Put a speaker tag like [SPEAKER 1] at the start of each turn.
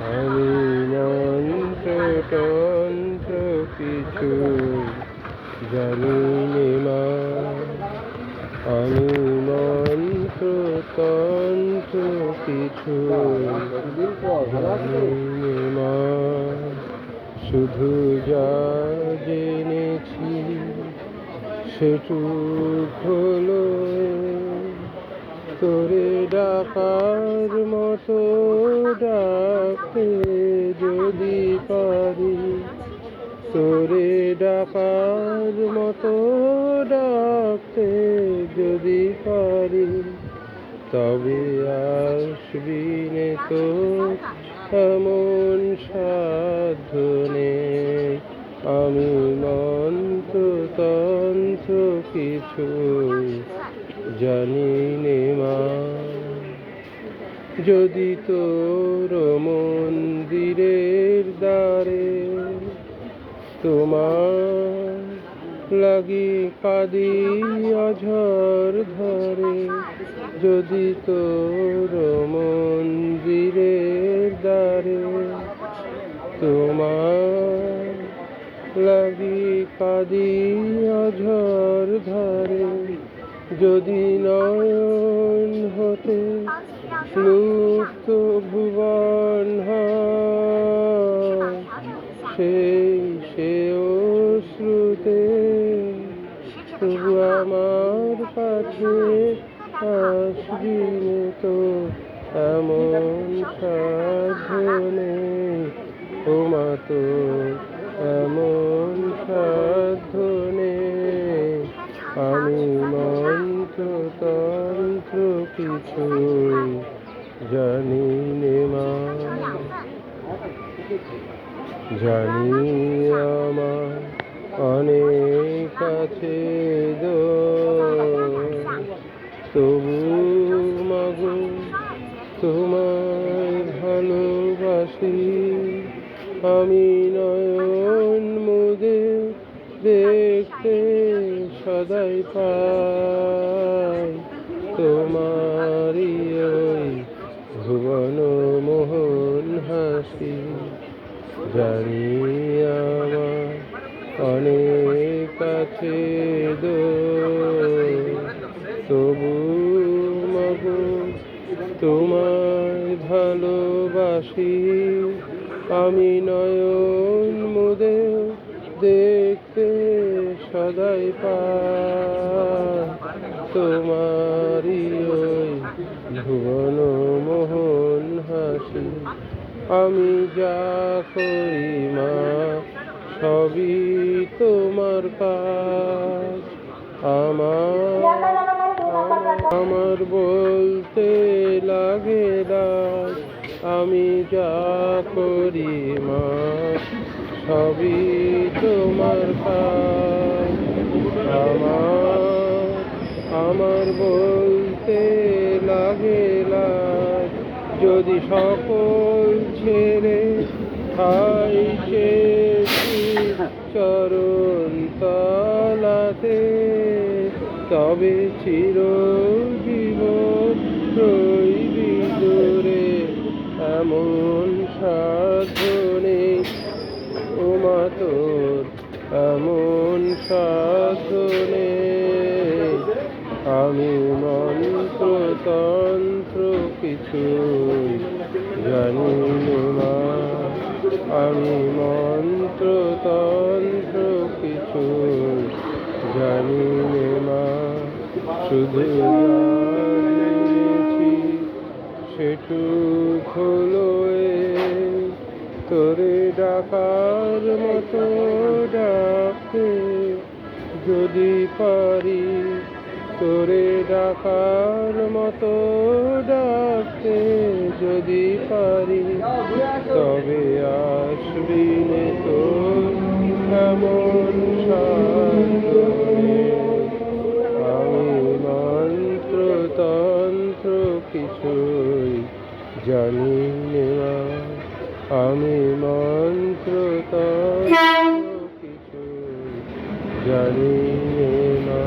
[SPEAKER 1] আমি মন্ত্রতন্ত্র কিছু জানি নে মা, আমি মন্ত্রতন্ত্র কিছু জানি নে মা। শুধু যা জেনেছি সেটুক হলো তোরে ডাকার মতো ডাকতে যদি পারি, তোরে ডাকার মতো ডাকতে যদি পারি, তবে আসবি নে তো এমন সাধ্য নেই। আমি মন্ত্রতন্ত্র কিছু জানি নে মা। যদি তোর মন্দিরের দ্বারে তোমার লাগি কাঁদি অঝর ধরে, যদি তোর মন্দিরের দ্বারে তোমার লাগি কাঁদি অঝর ধরে, যদি নয়ন হতে লুপ্ত ভুবন হয়, সে অশ্রুতে তবু আমার কাছে আসবি নে তো এমন সাধ্য নেই। ও মা তো এমন সাধ্য নেই। আমি মন্ত্রতন্ত্র কিছু জানি নে মা। জানি আমার অনেক আছে তবু মাগো তোমায় ভালোবাসি। আমি নয়ন মুদে দেখতে সদাই পাই তোমারি ওই ভুবন মোহন হাসি। জানি আমার অনেক আছে তবু মাগো তোমায় ভালোবাসি। আমি নয়ন মুদে দেখতে সদাই পাই তোমারি ওই ভুবন মোহন হাসি। আমি যা করি মা সবই তোমার কাজ, আমার বলতে লাগে লাজ। আমি যা করি মা সবই তোমার কাজ, আমার বলতে লাগে লাজ। যদি সকল ছেড়ে খাই চরণ তলাতে, তবে চিরজীবন রইবি দূরে এমন সাধ্য নেই। ও মা তোর এমন সাধ্য নেই। আমি মন্ত্রতন্ত্র কিছু জানি নে মা। আমি মন্ত্রতন্ত্র কিছু জানি নে মা। শুধু জেনেছি সেটুক হলো তোরে ডাকার মতো ডাকতে যদি পারি, তোরে ডাকার মতো ডাকতে যদি পারি, তবে আসবি নে তোর এমন সাধ্য নেই। আমি মন্ত্রতন্ত্র কিছুই জানি নে মা। আমি মন্ত্রতন্ত্র কিছুই জানি নে মা।